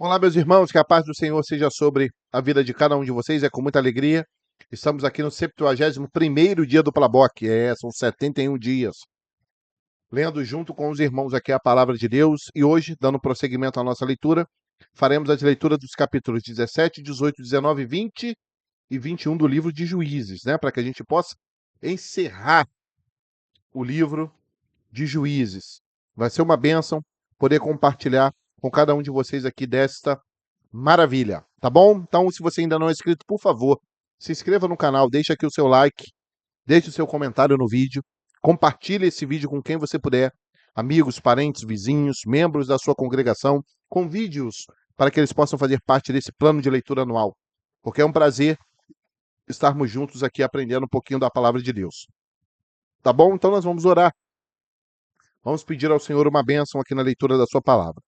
Olá, meus irmãos, que a paz do Senhor seja sobre a vida de cada um de vocês. É com muita alegria. Estamos aqui no 71º dia do Plaboc. São 71 dias. Lendo junto com os irmãos aqui a palavra de Deus. E hoje, dando prosseguimento à nossa leitura, faremos as leituras dos capítulos 17, 18, 19, 20 e 21 do livro de Juízes, né? Para que a gente possa encerrar o livro de Juízes. Vai ser uma bênção poder compartilhar com cada um de vocês aqui desta maravilha, tá bom? Então, se você ainda não é inscrito, por favor, se inscreva no canal, deixe aqui o seu like, deixe o seu comentário no vídeo, compartilhe esse vídeo com quem você puder, amigos, parentes, vizinhos, membros da sua congregação, convide-os para que eles possam fazer parte desse plano de leitura anual, porque é um prazer estarmos juntos aqui aprendendo um pouquinho da palavra de Deus. Tá bom? Então nós vamos orar. Vamos pedir ao Senhor uma bênção aqui na leitura da sua palavra.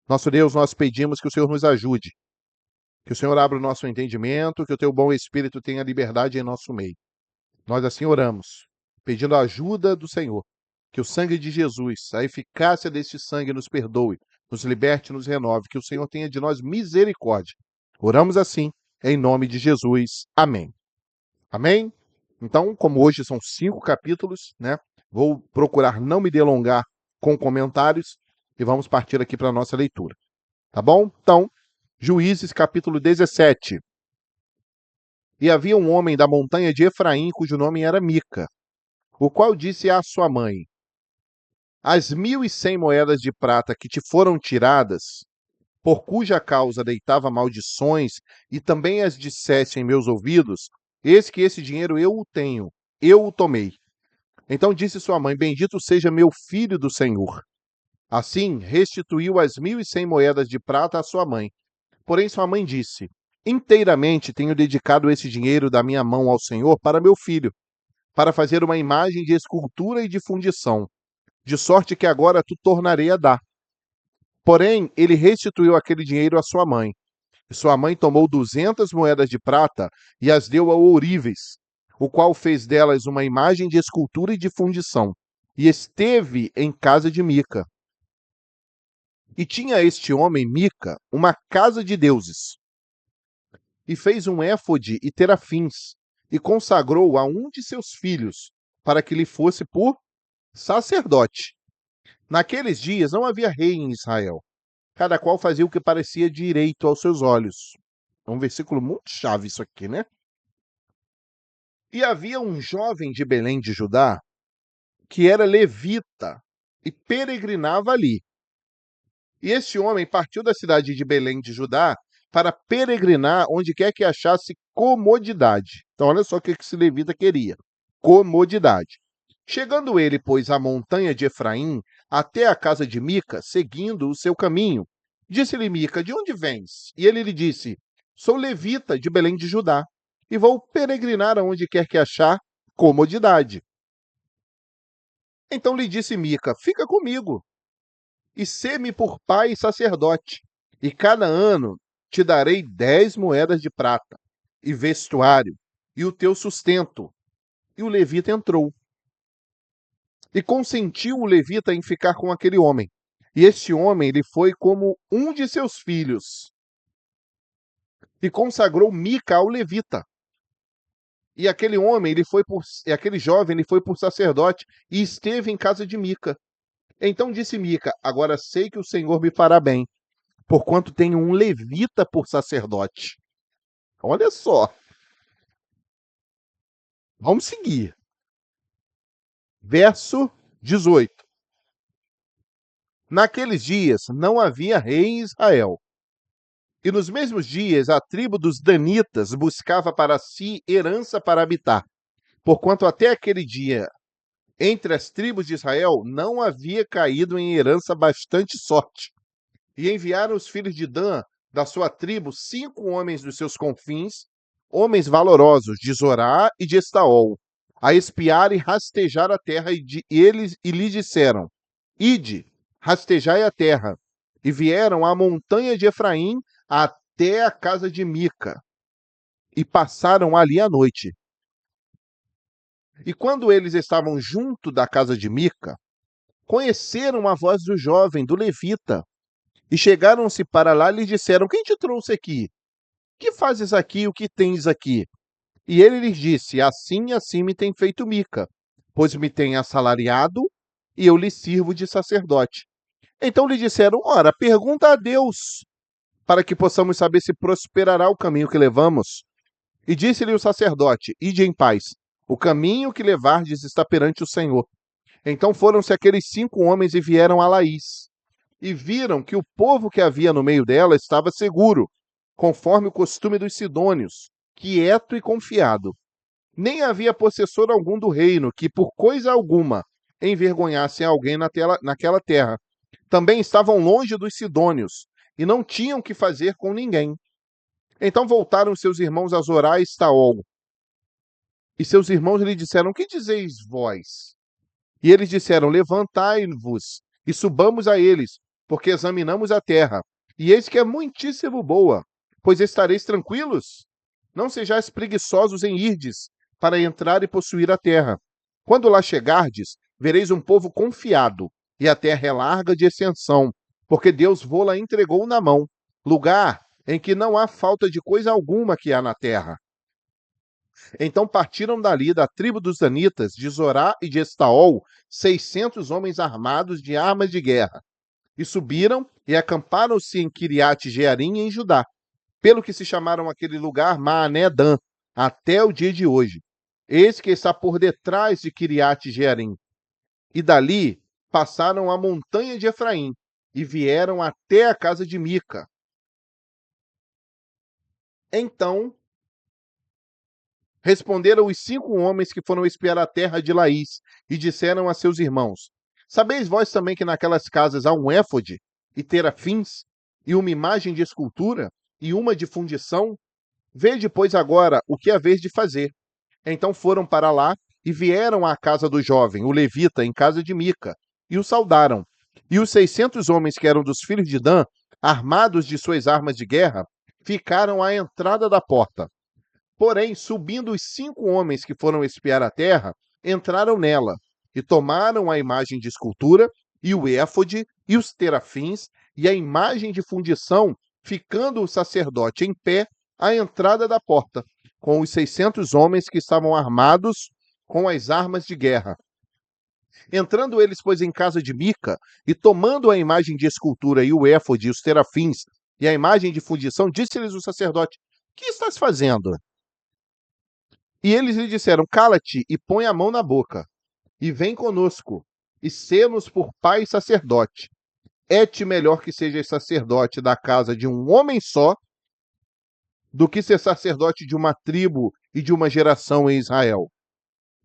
Nosso Deus, nós pedimos que o Senhor nos ajude, que o Senhor abra o nosso entendimento, que o teu bom Espírito tenha liberdade em nosso meio. Nós assim oramos, pedindo a ajuda do Senhor, que o sangue de Jesus, a eficácia deste sangue nos perdoe, nos liberte, nos renove, que o Senhor tenha de nós misericórdia. Oramos assim, em nome de Jesus. Amém. Amém? Então, como hoje são 5 capítulos, né? Vou procurar não me delongar com comentários e vamos partir aqui para a nossa leitura. Tá bom? Então, Juízes capítulo 17. E havia um homem da montanha de Efraim, cujo nome era Mica, o qual disse à sua mãe: As 1.100 moedas de prata que te foram tiradas, por cuja causa deitava maldições, e também as disseste em meus ouvidos, eis que esse dinheiro eu o tenho, eu o tomei. Então disse sua mãe: Bendito seja meu filho do Senhor. Assim restituiu as 1.100 moedas de prata à sua mãe. Porém sua mãe disse: Inteiramente tenho dedicado esse dinheiro da minha mão ao Senhor para meu filho, para fazer uma imagem de escultura e de fundição, de sorte que agora tu tornarei a dar. Porém, ele restituiu aquele dinheiro à sua mãe. E sua mãe tomou 200 moedas de prata e as deu ao ourives, o qual fez delas uma imagem de escultura e de fundição, e esteve em casa de Mica. E tinha este homem, Mica, uma casa de deuses, e fez um éfode e terafins, e consagrou a um de seus filhos, para que lhe fosse por sacerdote. Naqueles dias não havia rei em Israel. Cada qual fazia o que parecia direito aos seus olhos. É um versículo muito chave isso aqui, né? E havia um jovem de Belém de Judá, que era levita, e peregrinava ali. E esse homem partiu da cidade de Belém de Judá para peregrinar onde quer que achasse comodidade. Então, olha só o que esse levita queria: comodidade. Chegando ele, pois, à montanha de Efraim, até a casa de Mica, seguindo o seu caminho, disse-lhe Mica: De onde vens? E ele lhe disse: Sou levita de Belém de Judá, e vou peregrinar aonde quer que achar comodidade. Então lhe disse Mica: Fica comigo, e sê-me por pai e sacerdote, e cada ano te darei 10 moedas de prata, e vestuário, e o teu sustento. E o levita entrou. E consentiu o levita em ficar com aquele homem. E este homem ele foi como um de seus filhos. E consagrou Mica ao levita. E aquele homem, aquele jovem, ele foi por sacerdote e esteve em casa de Mica. Então disse Mica: Agora sei que o Senhor me fará bem, porquanto tenho um levita por sacerdote. Olha só. Vamos seguir. Verso 18. Naqueles dias não havia rei em Israel. E nos mesmos dias a tribo dos Danitas buscava para si herança para habitar, porquanto até aquele dia, entre as tribos de Israel, não havia caído em herança bastante sorte. E enviaram os filhos de Dan, da sua tribo, 5 homens dos seus confins, homens valorosos, de Zorá e de Estaol, a espiar e rastejar a terra, e lhe disseram: Ide, rastejai a terra. E vieram à montanha de Efraim até a casa de Mica, e passaram ali a noite. E quando eles estavam junto da casa de Mica, conheceram a voz do jovem, do levita, E chegaram-se para lá e lhe disseram: quem te trouxe aqui? Que fazes aqui? O que tens aqui? E ele lhes disse: assim e assim me tem feito Mica, pois me tem assalariado e eu lhe sirvo de sacerdote. Então lhe disseram: ora, pergunta a Deus, para que possamos saber se prosperará o caminho que levamos. E disse-lhe o sacerdote: ide em paz, o caminho que levardes está perante o Senhor. Então foram-se aqueles 5 homens e vieram a Laís, e viram que o povo que havia no meio dela estava seguro, conforme o costume dos sidônios, quieto e confiado. Nem havia possessor algum do reino que, por coisa alguma, envergonhasse alguém naquela terra. Também estavam longe dos sidônios, e não tinham que fazer com ninguém. Então voltaram seus irmãos a Zorá e Estaol. E seus irmãos lhe disseram: que dizeis vós? E eles disseram: levantai-vos e subamos a eles, porque examinamos a terra. E eis que é muitíssimo boa, pois estareis tranquilos. Não sejais preguiçosos em irdes, para entrar e possuir a terra. Quando lá chegardes, vereis um povo confiado, e a terra é larga de extensão, porque Deus vô-la entregou na mão, lugar em que não há falta de coisa alguma que há na terra. Então partiram dali da tribo dos danitas, de Zorá e de Estaol, 600 homens armados de armas de guerra. E subiram e acamparam-se em Kiriate Jearim, em Judá, pelo que se chamaram aquele lugar Maané-Dan, até o dia de hoje. Eis que está por detrás de Kiriate Jearim. E dali passaram a montanha de Efraim, e vieram até a casa de Mica. Então responderam os 5 homens que foram espiar a terra de Laís, e disseram a seus irmãos: sabeis vós também que naquelas casas há um éfode, e terafins, e uma imagem de escultura, e uma de fundição? Vede, pois, agora o que haveis de fazer. Então foram para lá, e vieram à casa do jovem, o levita, em casa de Mica, e o saudaram. E os 600 homens que eram dos filhos de Dan, armados de suas armas de guerra, ficaram à entrada da porta. Porém, subindo os 5 homens que foram espiar a terra, entraram nela, e tomaram a imagem de escultura, e o éfode, e os terafins, e a imagem de fundição, ficando o sacerdote em pé à entrada da porta, com os 600 homens que estavam armados com as armas de guerra. Entrando eles, pois, em casa de Mica, e tomando a imagem de escultura, e o éfode, e os terafins, e a imagem de fundição, disse-lhes o sacerdote: que estás fazendo? E eles lhe disseram: cala-te e põe a mão na boca, e vem conosco, e sê-nos por pai e sacerdote. É-te melhor que sejas sacerdote da casa de um homem só, do que ser sacerdote de uma tribo e de uma geração em Israel.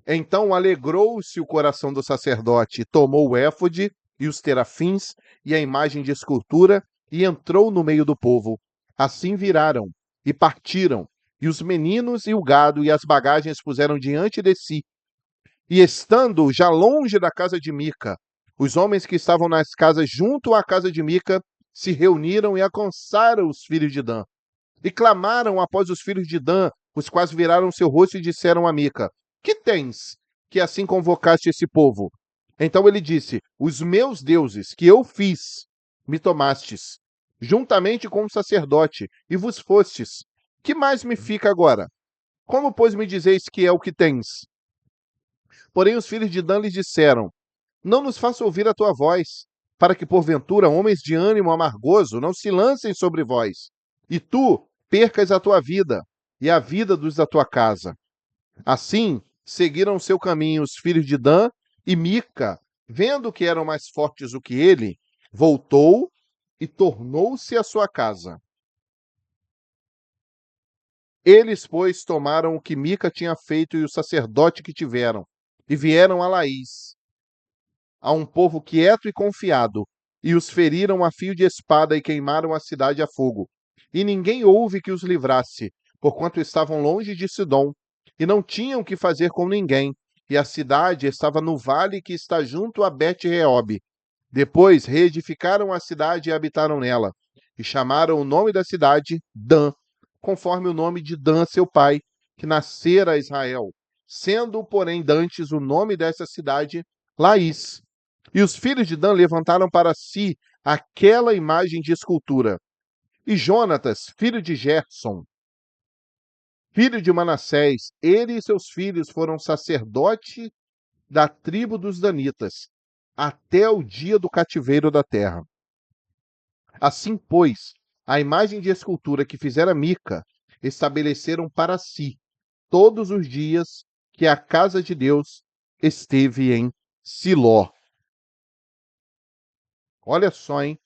Então alegrou-se o coração do sacerdote, e tomou o éfode e os terafins e a imagem de escultura, e entrou no meio do povo. Assim viraram e partiram, e os meninos e o gado e as bagagens puseram diante de si. E estando já longe da casa de Mica, os homens que estavam nas casas junto à casa de Mica se reuniram e alcançaram os filhos de Dan. E clamaram após os filhos de Dan, os quais viraram seu rosto e disseram a Mica: que tens, que assim convocaste esse povo? Então ele disse: os meus deuses, que eu fiz, me tomastes, juntamente com o sacerdote, e vos fostes. Que mais me fica agora? Como, pois, me dizeis que é o que tens? Porém os filhos de Dan lhes disseram: não nos faça ouvir a tua voz, para que, porventura, homens de ânimo amargoso não se lancem sobre vós, e tu percas a tua vida e a vida dos da tua casa. Assim, seguiram seu caminho os filhos de Dan, e Mica, vendo que eram mais fortes do que ele, voltou e tornou-se à sua casa. Eles, pois, tomaram o que Mica tinha feito e o sacerdote que tiveram, e vieram a Laís, a um povo quieto e confiado, e os feriram a fio de espada e queimaram a cidade a fogo. E ninguém houve que os livrasse, porquanto estavam longe de Sidom, e não tinham que fazer com ninguém, e a cidade estava no vale que está junto a Bet-Reob. Depois reedificaram a cidade e habitaram nela, e chamaram o nome da cidade Dan, conforme o nome de Dan, seu pai, que nascera a Israel, sendo, porém, dantes o nome dessa cidade Laís. E os filhos de Dan levantaram para si aquela imagem de escultura. E Jonatas, filho de Gerson, filho de Manassés, ele e seus filhos foram sacerdote da tribo dos Danitas, até o dia do cativeiro da terra. Assim, pois, a imagem de escultura que fizera Mica, estabeleceram para si todos os dias que a casa de Deus esteve em Siló. Olha só, hein?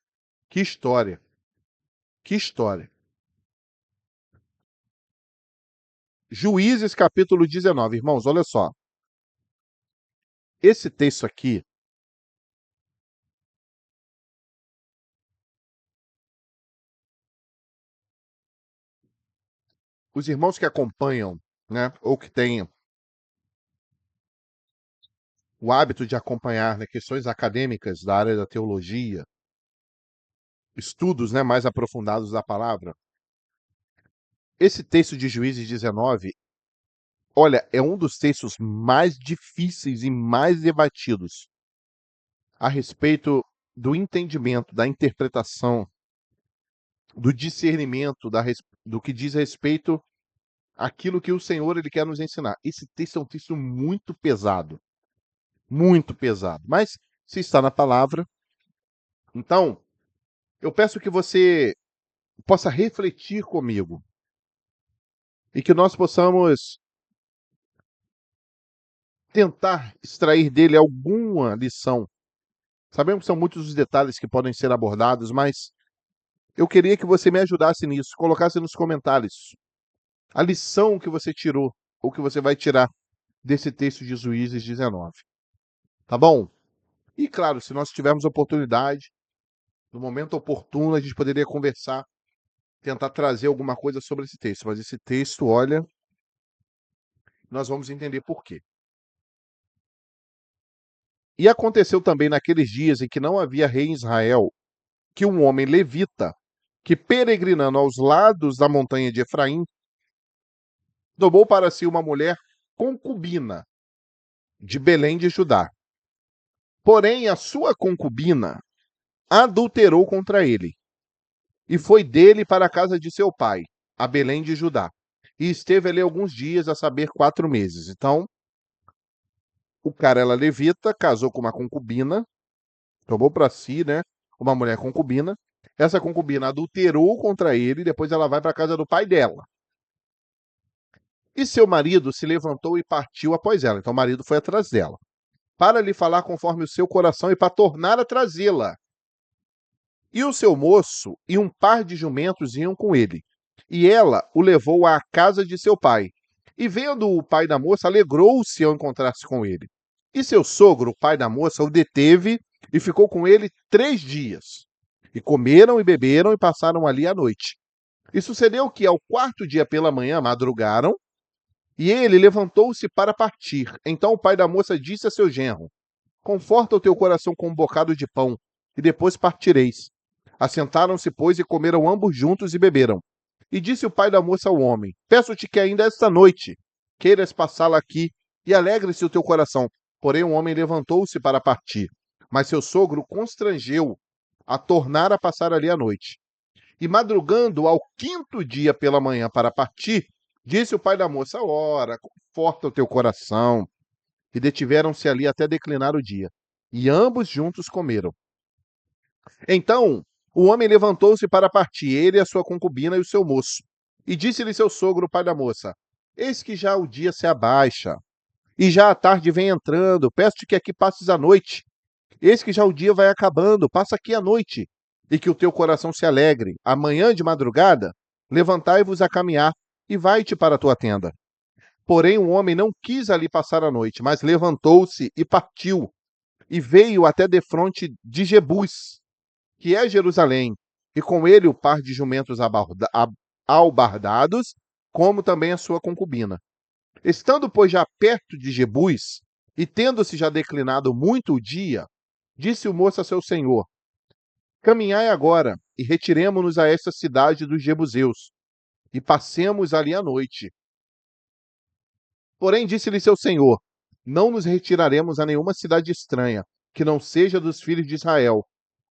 Que história. Que história. Juízes capítulo 19, irmãos, olha só. Esse texto aqui, os irmãos que acompanham, né, ou que têm o hábito de acompanhar, né, questões acadêmicas da área da teologia, estudos, né, mais aprofundados da palavra, esse texto de Juízes 19, olha, é um dos textos mais difíceis e mais debatidos a respeito do entendimento, da interpretação, do discernimento, do que diz respeito àquilo que o Senhor ele quer nos ensinar. Esse texto é um texto muito pesado. Mas se está na palavra, então eu peço que você possa refletir comigo e que nós possamos tentar extrair dele alguma lição. Sabemos que são muitos os detalhes que podem ser abordados, mas eu queria que você me ajudasse nisso, colocasse nos comentários a lição que você tirou ou que você vai tirar desse texto de Juízes 19. Tá bom? E claro, se nós tivermos oportunidade, no momento oportuno, a gente poderia conversar, tentar trazer alguma coisa sobre esse texto. Mas esse texto, olha, nós vamos entender por quê. E aconteceu também naqueles dias em que não havia rei em Israel, que um homem levita, que peregrinando aos lados da montanha de Efraim, tomou para si uma mulher concubina de Belém de Judá. Porém, a sua concubina adulterou contra ele, e foi dele para a casa de seu pai, a Belém de Judá. E esteve ali alguns dias, a saber, 4 meses. Então, o cara era levita, casou com uma concubina, tomou para si, né, uma mulher concubina. Essa concubina adulterou contra ele, e depois ela vai para a casa do pai dela. E seu marido se levantou e partiu após ela. Então, o marido foi atrás dela, para lhe falar conforme o seu coração e para tornar a trazê-la. E o seu moço e um par de jumentos iam com ele. E ela o levou à casa de seu pai. E vendo o pai da moça, alegrou-se ao encontrar-se com ele. E seu sogro, o pai da moça, o deteve e ficou com ele 3 dias. E comeram e beberam e passaram ali a noite. E sucedeu que, ao 4º dia pela manhã, madrugaram, e ele levantou-se para partir. Então o pai da moça disse a seu genro: Conforta o teu coração com um bocado de pão, e depois partireis. Assentaram-se, pois, e comeram ambos juntos e beberam. E disse o pai da moça ao homem: Peço-te que ainda esta noite queiras passá-la aqui, e alegre-se o teu coração. Porém o homem levantou-se para partir. Mas seu sogro constrangeu a tornar a passar ali a noite. E madrugando ao 5º dia pela manhã para partir, disse o pai da moça: Ora, conforta o teu coração. E detiveram-se ali até declinar o dia. E ambos juntos comeram. Então o homem levantou-se para partir, ele, a sua concubina e o seu moço. E disse-lhe seu sogro, o pai da moça: Eis que já o dia se abaixa, e já a tarde vem entrando. Peço-te que aqui passes a noite. Eis que já o dia vai acabando, passa aqui a noite, e que o teu coração se alegre. Amanhã de madrugada, levantai-vos a caminhar, e vai-te para a tua tenda. Porém o homem não quis ali passar a noite, mas levantou-se e partiu, e veio até defronte de Jebus, que é Jerusalém, e com ele o par de jumentos albardados, como também a sua concubina. Estando, pois, já perto de Jebus, e tendo-se já declinado muito o dia, disse o moço a seu senhor: Caminhai agora, e retiremo-nos a esta cidade dos Jebuseus, e passemos ali a noite. Porém, disse-lhe seu senhor: Não nos retiraremos a nenhuma cidade estranha, que não seja dos filhos de Israel,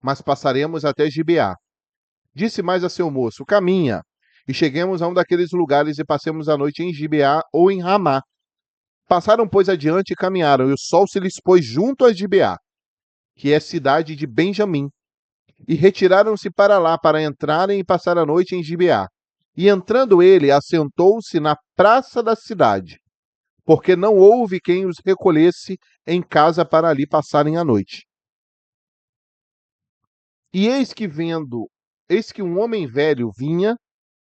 mas passaremos até Gibeá. Disse mais a seu moço: caminha, e cheguemos a um daqueles lugares e passemos a noite em Gibeá ou em Ramá. Passaram, pois, adiante e caminharam, e o sol se lhes pôs junto a Gibeá, que é cidade de Benjamim. E retiraram-se para lá, para entrarem e passar a noite em Gibeá. E entrando ele, assentou-se na praça da cidade, porque não houve quem os recolhesse em casa para ali passarem a noite. E eis que um homem velho vinha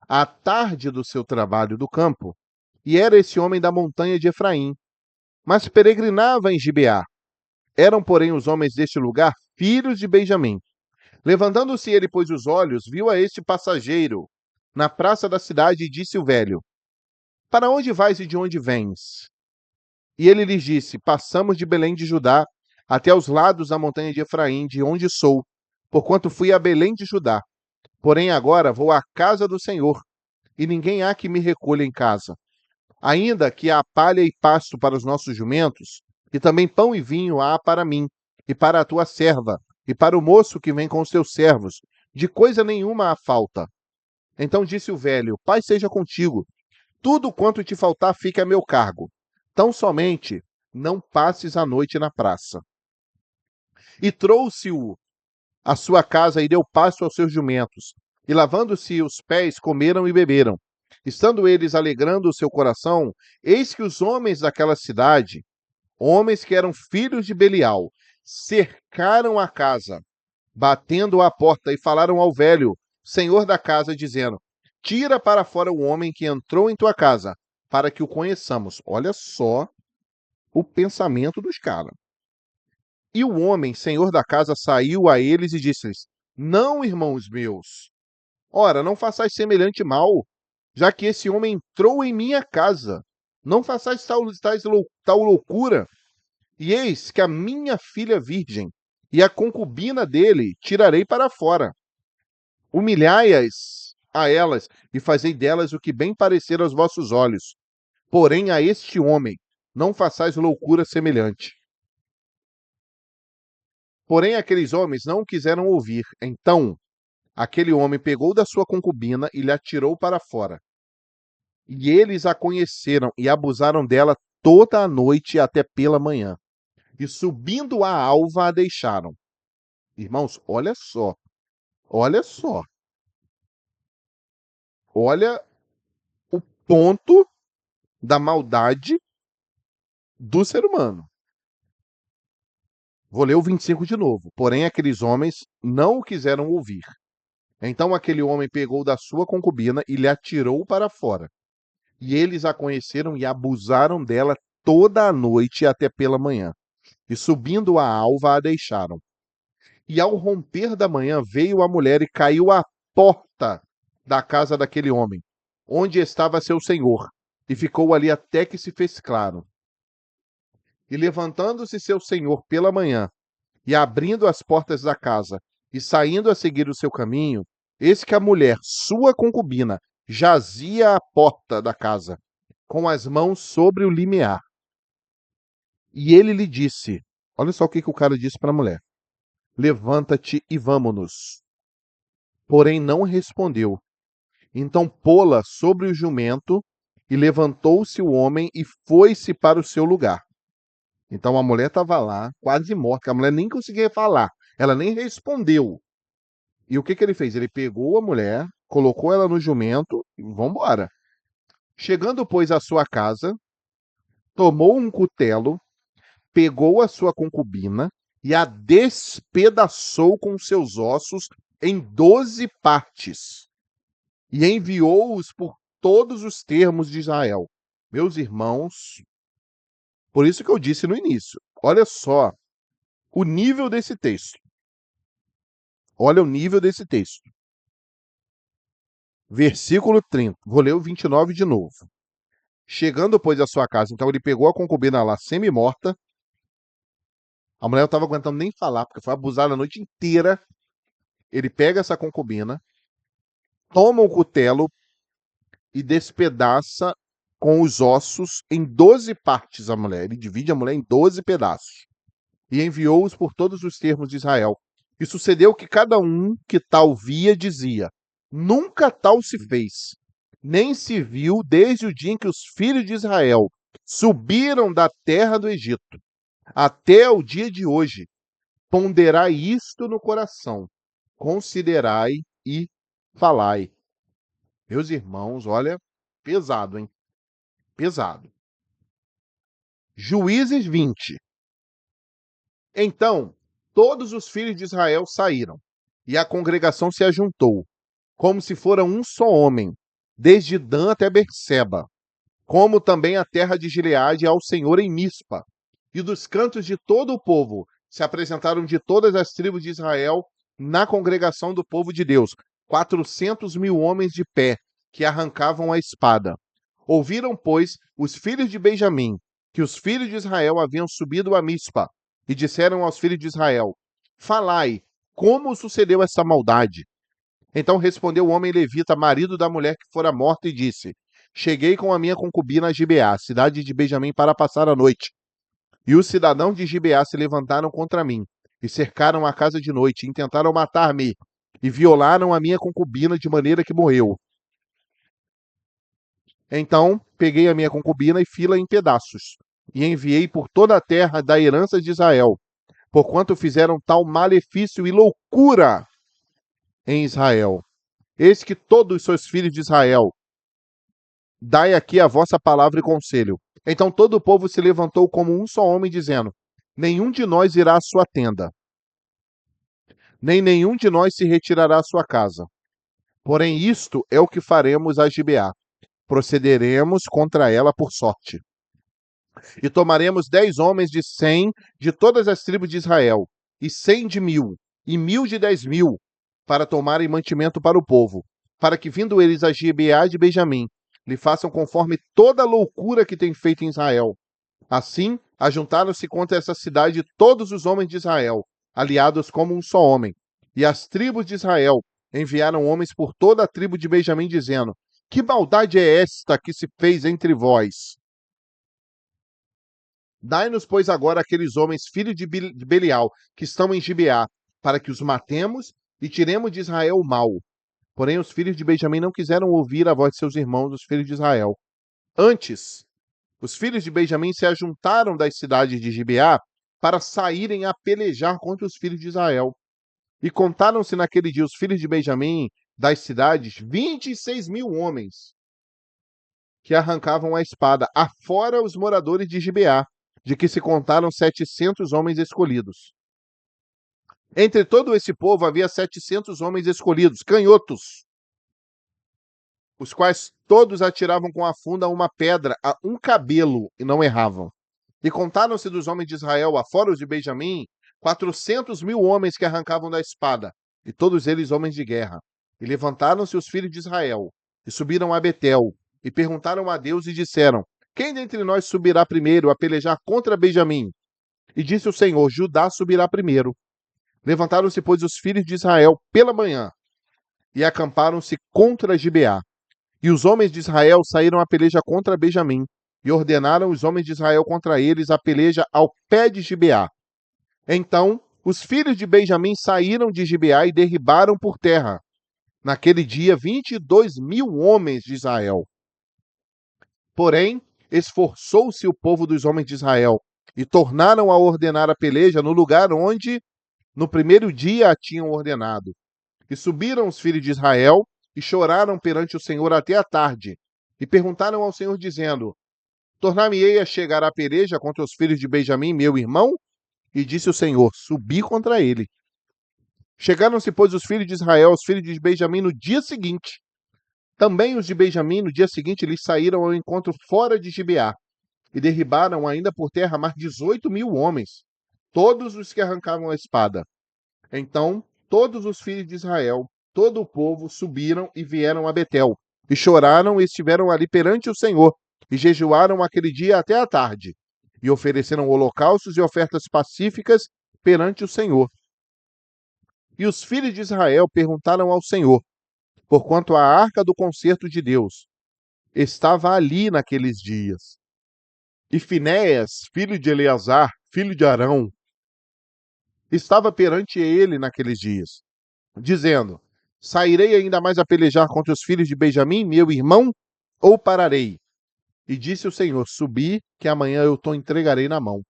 à tarde do seu trabalho do campo, e era esse homem da montanha de Efraim, mas peregrinava em Gibeá. Eram, porém, os homens deste lugar filhos de Benjamim. Levantando-se ele, pôs os olhos, viu a este passageiro na praça da cidade e disse o velho: para onde vais e de onde vens? E ele lhes disse: passamos de Belém de Judá até aos lados da montanha de Efraim, de onde sou, porquanto fui a Belém de Judá. Porém agora vou à casa do Senhor, e ninguém há que me recolha em casa. Ainda que há palha e pasto para os nossos jumentos, e também pão e vinho há para mim, e para a tua serva, e para o moço que vem com os teus servos, de coisa nenhuma há falta. Então disse o velho: Pai seja contigo, tudo quanto te faltar fica a meu cargo. Tão somente não passes a noite na praça. E trouxe-o à sua casa e deu pasto aos seus jumentos. E lavando-se os pés, comeram e beberam. Estando eles alegrando o seu coração, eis que os homens daquela cidade, homens que eram filhos de Belial, cercaram a casa, batendo à porta, e falaram ao velho, senhor da casa, dizendo: tira para fora o homem que entrou em tua casa, para que o conheçamos. Olha só o pensamento dos caras. E o homem, senhor da casa, saiu a eles e disse-lhes: não, irmãos meus, ora, não façais semelhante mal, já que esse homem entrou em minha casa. Não façais tal loucura. E eis que a minha filha virgem e a concubina dele tirarei para fora. Humilhai-as a elas e fazei delas o que bem parecer aos vossos olhos. Porém a este homem não façais loucura semelhante. Porém aqueles homens não o quiseram ouvir. Então aquele homem pegou da sua concubina e lhe atirou para fora. E eles a conheceram e abusaram dela toda a noite até pela manhã. E subindo a alva a deixaram. Irmãos, olha só. Olha só. Olha o ponto da maldade do ser humano. Vou ler o 25 de novo. Porém, aqueles homens não o quiseram ouvir. Então aquele homem pegou da sua concubina e lhe atirou para fora. E eles a conheceram e abusaram dela toda a noite até pela manhã. E subindo a alva a deixaram. E ao romper da manhã veio a mulher e caiu à porta da casa daquele homem, onde estava seu senhor, e ficou ali até que se fez claro. E levantando-se seu senhor pela manhã, e abrindo as portas da casa, e saindo a seguir o seu caminho, eis que a mulher, sua concubina, jazia à porta da casa, com as mãos sobre o limiar. E ele lhe disse, olha só o que o cara disse para a mulher: levanta-te e vamo-nos. Porém não respondeu. Então pô-la sobre o jumento, e levantou-se o homem e foi-se para o seu lugar. Então a mulher estava lá, quase morta, a mulher nem conseguia falar, ela nem respondeu. E o que ele fez? Ele pegou a mulher, colocou ela no jumento e vambora. Chegando, pois, à sua casa, tomou um cutelo, pegou a sua concubina e a despedaçou com seus ossos em 12 partes e enviou-os por todos os termos de Israel. Meus irmãos, por isso que eu disse no início, olha só o nível desse texto. Olha o nível desse texto. Versículo 30. Vou ler o 29 de novo. Chegando, pois, à sua casa, então ele pegou a concubina lá semi-morta. A mulher não estava aguentando nem falar, porque foi abusada a noite inteira. Ele pega essa concubina, toma o cutelo e despedaça com os ossos em 12 partes a mulher. Ele divide a mulher em 12 pedaços. E enviou-os por todos os termos de Israel. E sucedeu que cada um que tal via dizia: nunca tal se fez, nem se viu desde o dia em que os filhos de Israel subiram da terra do Egito, até o dia de hoje. Ponderai isto no coração, considerai e falai. Meus irmãos, olha, pesado, hein? Pesado. Juízes 20. Então, todos os filhos de Israel saíram, e a congregação se ajuntou, como se fora um só homem, desde Dan até Berseba, como também a terra de Gileade ao Senhor em Mispa. E dos cantos de todo o povo se apresentaram de todas as tribos de Israel na congregação do povo de Deus, 400.000 homens de pé, que arrancavam a espada. Ouviram, pois, os filhos de Benjamim, que os filhos de Israel haviam subido a Mispa, e disseram aos filhos de Israel: falai, como sucedeu essa maldade? Então respondeu o homem levita, marido da mulher que fora morta, e disse: cheguei com a minha concubina a Gibeá, cidade de Benjamim, para passar a noite. E os cidadãos de Gibeá se levantaram contra mim, e cercaram a casa de noite, e intentaram matar-me, e violaram a minha concubina de maneira que morreu. Então peguei a minha concubina e fi-la em pedaços, e enviei por toda a terra da herança de Israel, porquanto fizeram tal malefício e loucura em Israel. Eis que todos sois filhos de Israel, dai aqui a vossa palavra e conselho. Então todo o povo se levantou como um só homem, dizendo: nenhum de nós irá à sua tenda, nem nenhum de nós se retirará à sua casa. Porém isto é o que faremos a Gibeá: procederemos contra ela por sorte. E tomaremos 10 homens de 100 de todas as tribos de Israel, e 100 de 1.000, e 1.000 de 10.000, para tomarem mantimento para o povo, para que, vindo eles a Gibeá de Benjamim, lhe façam conforme toda a loucura que tem feito em Israel. Assim, ajuntaram-se contra essa cidade todos os homens de Israel, aliados como um só homem. E as tribos de Israel enviaram homens por toda a tribo de Benjamim, dizendo: que maldade é esta que se fez entre vós? Dai-nos, pois, agora aqueles homens, filhos de Belial, que estão em Gibeá, para que os matemos e tiremos de Israel o mal. Porém, os filhos de Benjamim não quiseram ouvir a voz de seus irmãos, os filhos de Israel. Antes, os filhos de Benjamim se ajuntaram das cidades de Gibeá para saírem a pelejar contra os filhos de Israel. E contaram-se naquele dia os filhos de Benjamim das cidades 26.000 homens que arrancavam a espada, afora os moradores de Gibeá, de que se contaram 700 homens escolhidos. Entre todo esse povo havia 700 homens escolhidos, canhotos, os quais todos atiravam com a funda uma pedra a um cabelo e não erravam. E contaram-se dos homens de Israel, afora os de Benjamim, 400.000 homens que arrancavam da espada, e todos eles homens de guerra. E levantaram-se os filhos de Israel, e subiram a Betel, e perguntaram a Deus e disseram: quem dentre nós subirá primeiro a pelejar contra Benjamim? E disse o Senhor: Judá subirá primeiro. Levantaram-se, pois, os filhos de Israel pela manhã, e acamparam-se contra Gibeá. E os homens de Israel saíram a peleja contra Benjamim, e ordenaram os homens de Israel contra eles a peleja ao pé de Gibeá. Então os filhos de Benjamim saíram de Gibeá e derribaram por terra, naquele dia, 22.000 homens de Israel. Porém, esforçou-se o povo dos homens de Israel, e tornaram a ordenar a peleja no lugar onde, no primeiro dia, a tinham ordenado. E subiram os filhos de Israel, e choraram perante o Senhor até a tarde, e perguntaram ao Senhor, dizendo: tornar-me-ei a chegar à peleja contra os filhos de Benjamim, meu irmão? E disse o Senhor: subi contra ele. Chegaram-se, pois, os filhos de Israel aos filhos de Benjamim no dia seguinte. Também os de Benjamim, no dia seguinte, lhes saíram ao encontro fora de Gibeá, e derribaram ainda por terra mais 18.000 homens, todos os que arrancavam a espada. Então todos os filhos de Israel, todo o povo, subiram e vieram a Betel, e choraram e estiveram ali perante o Senhor, e jejuaram aquele dia até a tarde, e ofereceram holocaustos e ofertas pacíficas perante o Senhor. E os filhos de Israel perguntaram ao Senhor, porquanto a arca do concerto de Deus estava ali naqueles dias. E Finéias, filho de Eleazar, filho de Arão, estava perante ele naqueles dias, dizendo: sairei ainda mais a pelejar contra os filhos de Benjamim, meu irmão, ou pararei? E disse o Senhor: subi, que amanhã eu te entregarei na mão.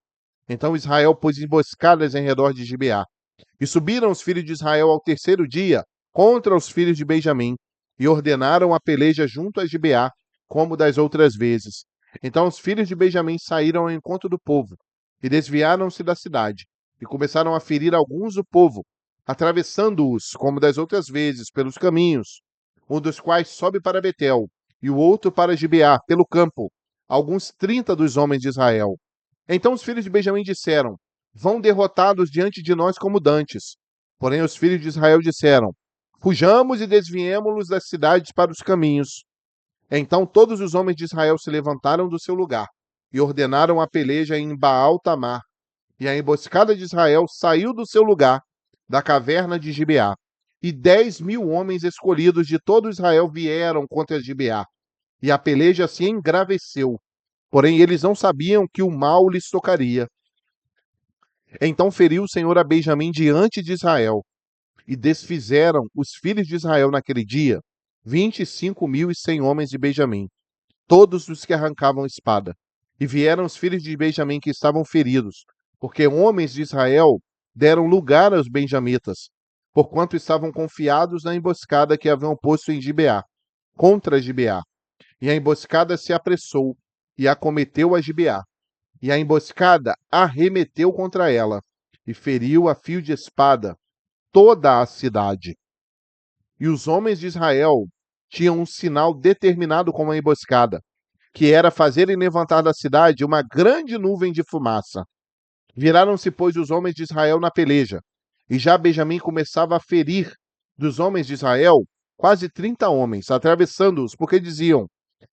Então Israel pôs emboscadas em redor de Gibeá. E subiram os filhos de Israel ao terceiro dia contra os filhos de Benjamim, e ordenaram a peleja junto a Gibeá, como das outras vezes. Então os filhos de Benjamim saíram ao encontro do povo, e desviaram-se da cidade, e começaram a ferir alguns do povo, atravessando-os, como das outras vezes, pelos caminhos, um dos quais sobe para Betel, e o outro para Gibeá, pelo campo, alguns 30 dos homens de Israel. Então os filhos de Benjamim disseram: vão derrotados diante de nós como dantes. Porém os filhos de Israel disseram: fujamos e desviemo-los das cidades para os caminhos. Então todos os homens de Israel se levantaram do seu lugar e ordenaram a peleja em Baal-Tamar. E a emboscada de Israel saiu do seu lugar, da caverna de Gibeá. E 10.000 homens escolhidos de todo Israel vieram contra Gibeá. E a peleja se engraveceu. Porém eles não sabiam que o mal lhes tocaria. Então feriu o Senhor a Benjamim diante de Israel, e desfizeram os filhos de Israel naquele dia 25.100 homens de Benjamim, todos os que arrancavam espada. E vieram os filhos de Benjamim que estavam feridos, porque homens de Israel deram lugar aos benjamitas, porquanto estavam confiados na emboscada que haviam posto em Gibeá, contra Gibeá. E a emboscada se apressou e acometeu a Gibeá. E a emboscada arremeteu contra ela e feriu a fio de espada toda a cidade. E os homens de Israel tinham um sinal determinado como a emboscada, que era fazerem levantar da cidade uma grande nuvem de fumaça. Viraram-se, pois, os homens de Israel na peleja, e já Benjamim começava a ferir dos homens de Israel quase 30 homens, atravessando-os, porque diziam: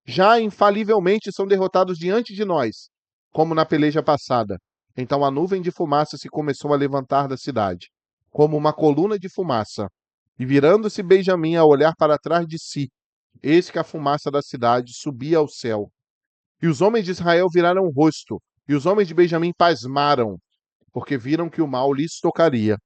já infalivelmente são derrotados diante de nós, como na peleja passada. Então a nuvem de fumaça se começou a levantar da cidade, como uma coluna de fumaça. E virando-se Benjamim a olhar para trás de si, eis que a fumaça da cidade subia ao céu. E os homens de Israel viraram o rosto, e os homens de Benjamim pasmaram, porque viram que o mal lhes tocaria.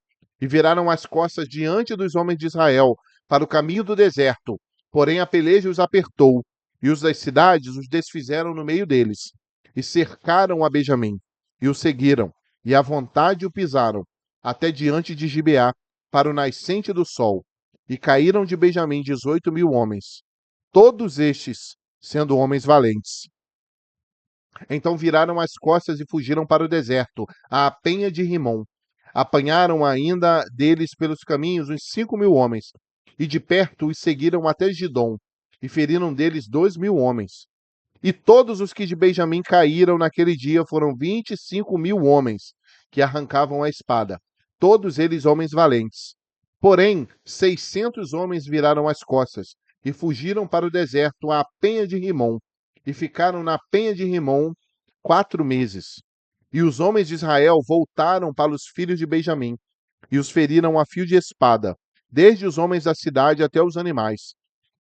E viraram as costas diante dos homens de Israel, para o caminho do deserto. Porém a peleja os apertou, e os das cidades os desfizeram no meio deles. E cercaram a Benjamim, e o seguiram, e à vontade o pisaram, até diante de Gibeá, para o nascente do sol. E caíram de Benjamim 18.000 homens, todos estes sendo homens valentes. Então viraram as costas e fugiram para o deserto, à penha de Rimom. Apanharam ainda deles pelos caminhos uns 5.000 homens, e de perto os seguiram até Gidom, e feriram deles 2.000 homens. E todos os que de Benjamim caíram naquele dia foram 25.000 homens, que arrancavam a espada, todos eles homens valentes. Porém, 600 homens viraram as costas, e fugiram para o deserto à penha de Rimom, e ficaram na penha de Rimom 4 meses. E os homens de Israel voltaram para os filhos de Benjamim, e os feriram a fio de espada, desde os homens da cidade até os animais,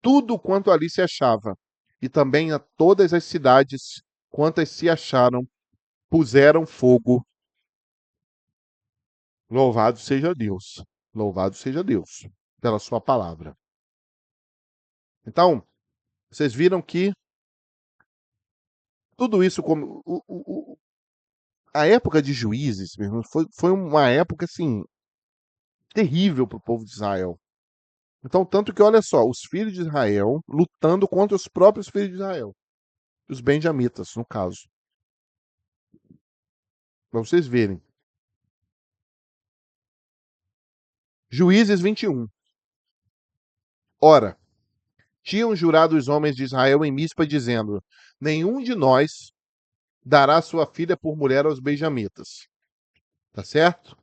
tudo quanto ali se achava, e também a todas as cidades quantas se acharam, puseram fogo. Louvado seja Deus, louvado seja Deus pela sua palavra. Então, vocês viram que tudo isso, como a época de Juízes, meu irmão, foi uma época assim terrível para o povo de Israel. Então, tanto que, olha só, os filhos de Israel lutando contra os próprios filhos de Israel. Os benjamitas, no caso. Para vocês verem. Juízes 21. Ora, tinham jurado os homens de Israel em Mispa, dizendo: nenhum de nós dará sua filha por mulher aos benjamitas. Tá certo?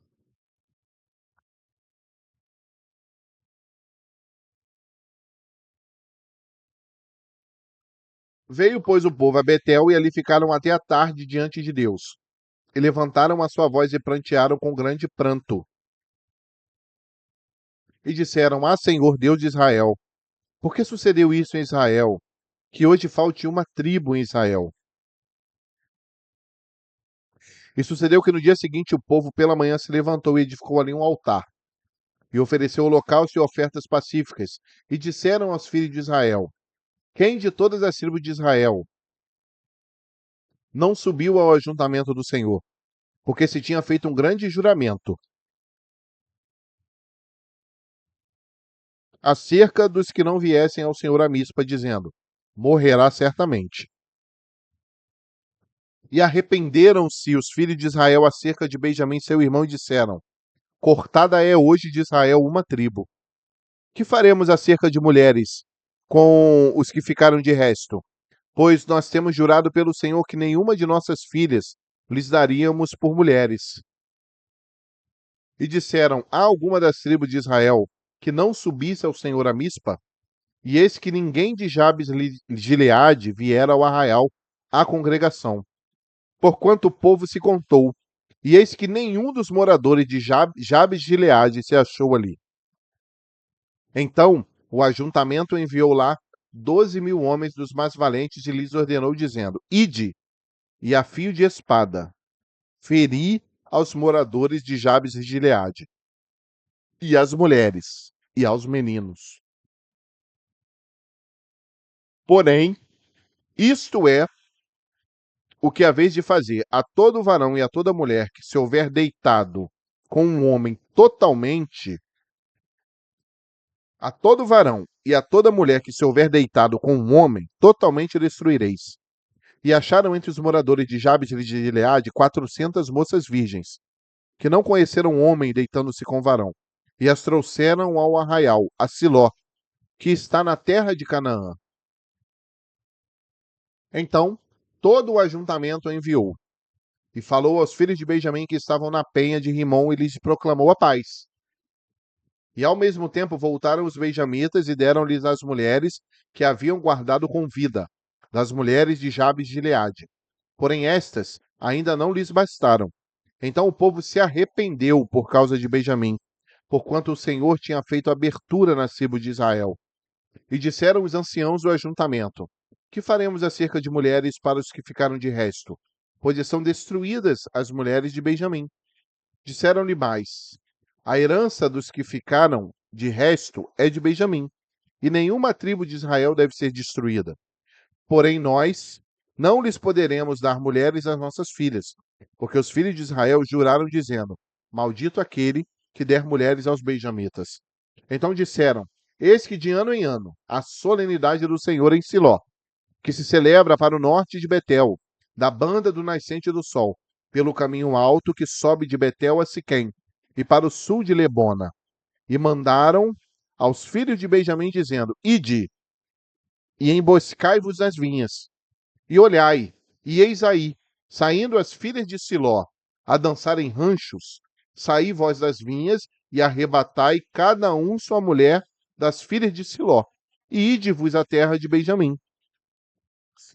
Veio, pois, o povo a Betel e ali ficaram até a tarde diante de Deus. E levantaram a sua voz e prantearam com grande pranto. E disseram: ah, Senhor Deus de Israel, por que sucedeu isso em Israel? Que hoje falte uma tribo em Israel. E sucedeu que no dia seguinte o povo pela manhã se levantou e edificou ali um altar, e ofereceu holocausto e ofertas pacíficas. E disseram aos filhos de Israel: quem de todas as tribos de Israel não subiu ao ajuntamento do Senhor? Porque se tinha feito um grande juramento acerca dos que não viessem ao Senhor a Mispa, dizendo: morrerá certamente. E arrependeram-se os filhos de Israel acerca de Benjamim, seu irmão, e disseram: cortada é hoje de Israel uma tribo. Que faremos acerca de mulheres com os que ficaram de resto? Pois nós temos jurado pelo Senhor que nenhuma de nossas filhas lhes daríamos por mulheres. E disseram: há alguma das tribos de Israel que não subisse ao Senhor a Mispa? E eis que ninguém de Jabes de Gileade viera ao arraial à congregação, porquanto o povo se contou. E eis que nenhum dos moradores de Jabes de Gileade se achou ali. Então o ajuntamento enviou lá 12.000 homens dos mais valentes e lhes ordenou, dizendo: ide, e a fio de espada, feri aos moradores de Jabes de Gileade, e às mulheres, e aos meninos. Porém, isto é o que haveis de fazer a todo varão e a toda mulher que se houver deitado com um homem totalmente, a todo varão e a toda mulher que se houver deitado com um homem, totalmente destruireis. E acharam entre os moradores de Jabes de Gileade 400 moças virgens, que não conheceram homem deitando-se com varão, e as trouxeram ao arraial, a Siló, que está na terra de Canaã. Então todo o ajuntamento enviou, e falou aos filhos de Benjamim que estavam na penha de Rimom, e lhes proclamou a paz. E ao mesmo tempo voltaram os benjamitas e deram-lhes as mulheres que haviam guardado com vida, das mulheres de Jabes de Gileade. Porém estas ainda não lhes bastaram. Então o povo se arrependeu por causa de Benjamim, porquanto o Senhor tinha feito abertura nas tribos de Israel. E disseram os anciãos do ajuntamento: que faremos acerca de mulheres para os que ficaram de resto? Pois são destruídas as mulheres de Benjamim. Disseram-lhe mais: a herança dos que ficaram de resto é de Benjamim, e nenhuma tribo de Israel deve ser destruída. Porém nós não lhes poderemos dar mulheres às nossas filhas, porque os filhos de Israel juraram dizendo: maldito aquele que der mulheres aos benjamitas. Então disseram: eis que de ano em ano a solenidade do Senhor em Siló, que se celebra para o norte de Betel, da banda do nascente do sol, pelo caminho alto que sobe de Betel a Siquém, e para o sul de Lebona. E mandaram aos filhos de Benjamim, dizendo: ide, e emboscai-vos nas vinhas, e olhai, e eis aí, saindo as filhas de Siló, a dançarem ranchos, saí vós das vinhas, e arrebatai cada um sua mulher das filhas de Siló, e ide-vos à terra de Benjamim.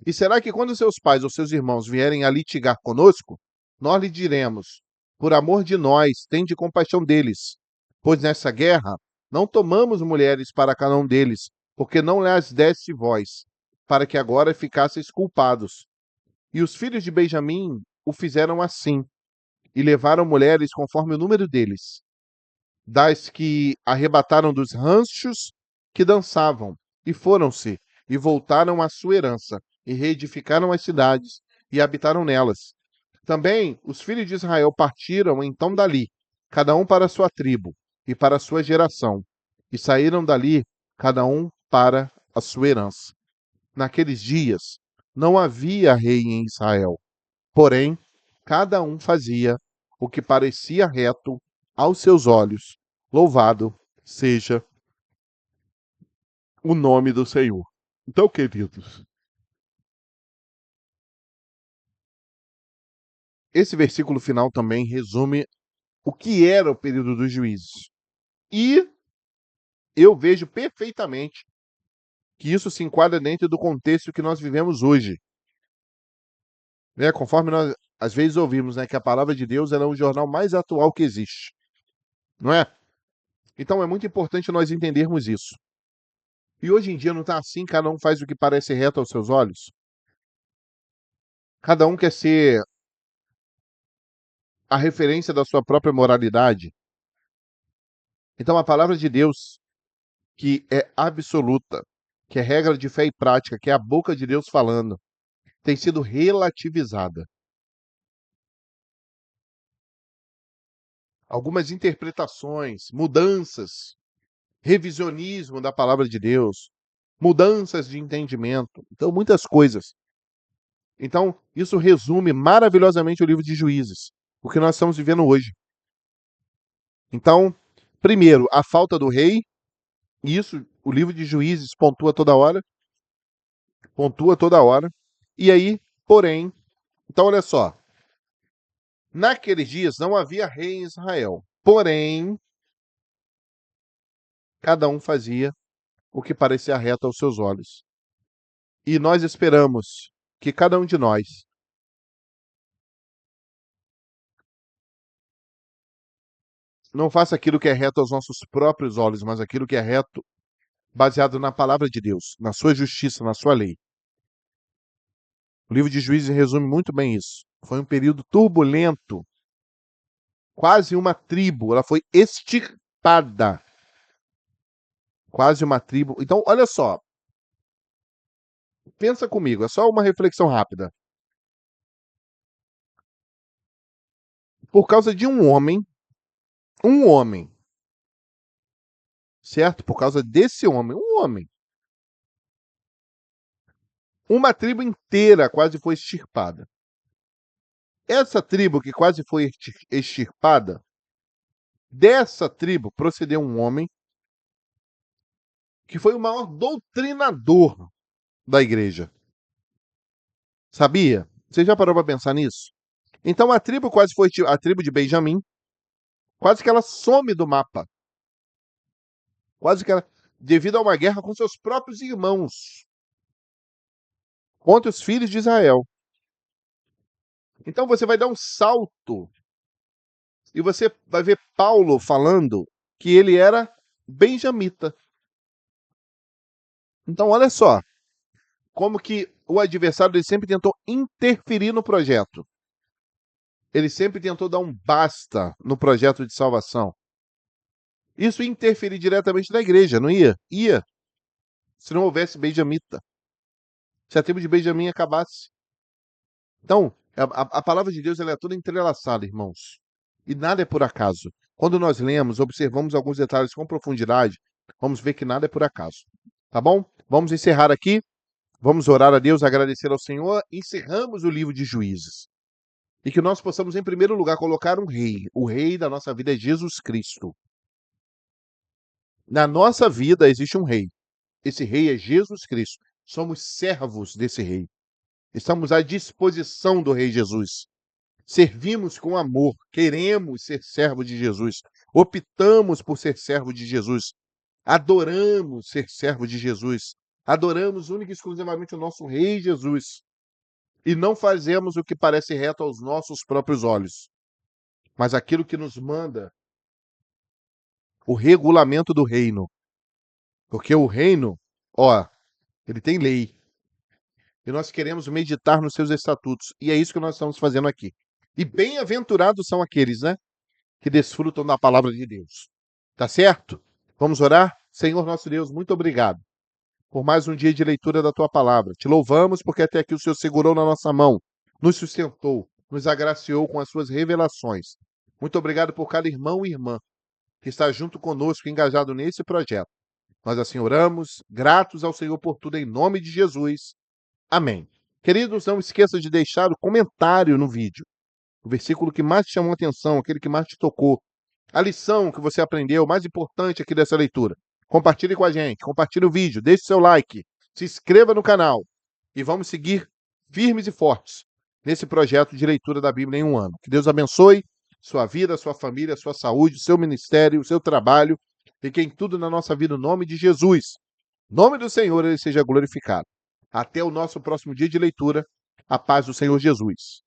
E será que quando seus pais ou seus irmãos vierem a litigar conosco, nós lhe diremos: por amor de nós, tende compaixão deles, pois nessa guerra não tomamos mulheres para cada um deles, porque não lhes deste vós, para que agora ficasseis culpados. E os filhos de Benjamim o fizeram assim, e levaram mulheres conforme o número deles, das que arrebataram dos ranchos que dançavam, e foram-se, e voltaram à sua herança, e reedificaram as cidades, e habitaram nelas. Também os filhos de Israel partiram então dali, cada um para a sua tribo, e para a sua geração, e saíram dali, cada um para a sua herança. Naqueles dias não havia rei em Israel, porém cada um fazia o que parecia reto aos seus olhos. Louvado seja o nome do Senhor. Então, queridos, esse versículo final também resume o que era o período dos juízes. E eu vejo perfeitamente que isso se enquadra dentro do contexto que nós vivemos hoje. Né? Conforme nós às vezes ouvimos, né, que a palavra de Deus ela é o jornal mais atual que existe. Não é? Então é muito importante nós entendermos isso. E hoje em dia não está assim, cada um faz o que parece reto aos seus olhos. Cada um quer ser a referência da sua própria moralidade. Então, a palavra de Deus, que é absoluta, que é regra de fé e prática, que é a boca de Deus falando, tem sido relativizada. Algumas interpretações, mudanças, revisionismo da palavra de Deus, mudanças de entendimento, então muitas coisas. Então, isso resume maravilhosamente o livro de Juízes, o que nós estamos vivendo hoje. Então, primeiro, a falta do rei, isso o livro de Juízes pontua toda hora, e aí, porém, então olha só, naqueles dias não havia rei em Israel, porém, cada um fazia o que parecia reto aos seus olhos. E nós esperamos que cada um de nós não faça aquilo que é reto aos nossos próprios olhos, mas aquilo que é reto baseado na palavra de Deus, na sua justiça, na sua lei. O livro de Juízes resume muito bem isso. Foi um período turbulento. Quase uma tribo, ela foi extirpada. Quase uma tribo. Então, olha só. Pensa comigo, é só uma reflexão rápida. Por causa de um homem, certo? Por causa desse homem, uma tribo inteira quase foi extirpada. Essa tribo que quase foi extirpada, dessa tribo procedeu um homem que foi o maior doutrinador da igreja. Sabia? Você já parou para pensar nisso? Então a tribo quase foi a tribo de Benjamim, quase que ela some do mapa. Quase que ela, devido a uma guerra com seus próprios irmãos, contra os filhos de Israel. Então você vai dar um salto e você vai ver Paulo falando que ele era benjamita. Então olha só, como que o adversário ele sempre tentou interferir no projeto. Ele sempre tentou dar um basta no projeto de salvação. Isso ia interferir diretamente na igreja, não ia? Ia. Se não houvesse benjamita. Se a tribo de Benjamim acabasse. Então, a palavra de Deus ela é toda entrelaçada, irmãos. E nada é por acaso. Quando nós lemos, observamos alguns detalhes com profundidade, vamos ver que nada é por acaso. Tá bom? Vamos encerrar aqui. Vamos orar a Deus, agradecer ao Senhor. Encerramos o livro de Juízes. E que nós possamos, em primeiro lugar, colocar um rei. O rei da nossa vida é Jesus Cristo. Na nossa vida existe um rei. Esse rei é Jesus Cristo. Somos servos desse rei. Estamos à disposição do rei Jesus. Servimos com amor. Queremos ser servo de Jesus. Optamos por ser servo de Jesus. Adoramos ser servo de Jesus. Adoramos única e exclusivamente o nosso rei Jesus. E não fazemos o que parece reto aos nossos próprios olhos, mas aquilo que nos manda o regulamento do reino. Porque o reino, ó, ele tem lei. E nós queremos meditar nos seus estatutos. E é isso que nós estamos fazendo aqui. E bem-aventurados são aqueles, né, que desfrutam da palavra de Deus. Tá certo? Vamos orar? Senhor nosso Deus, muito obrigado por mais um dia de leitura da tua palavra. Te louvamos porque até aqui o Senhor segurou na nossa mão, nos sustentou, nos agraciou com as suas revelações. Muito obrigado por cada irmão e irmã que está junto conosco, engajado nesse projeto. Nós assim oramos, gratos ao Senhor por tudo, em nome de Jesus. Amém. Queridos, não esqueça de deixar o comentário no vídeo. O versículo que mais te chamou a atenção, aquele que mais te tocou. A lição que você aprendeu, o mais importante aqui dessa leitura. Compartilhe com a gente, compartilhe o vídeo, deixe seu like, se inscreva no canal e vamos seguir firmes e fortes nesse projeto de leitura da Bíblia em um ano. Que Deus abençoe sua vida, sua família, sua saúde, seu ministério, seu trabalho e que em tudo na nossa vida, no nome de Jesus, em nome do Senhor, ele seja glorificado. Até o nosso próximo dia de leitura. A paz do Senhor Jesus.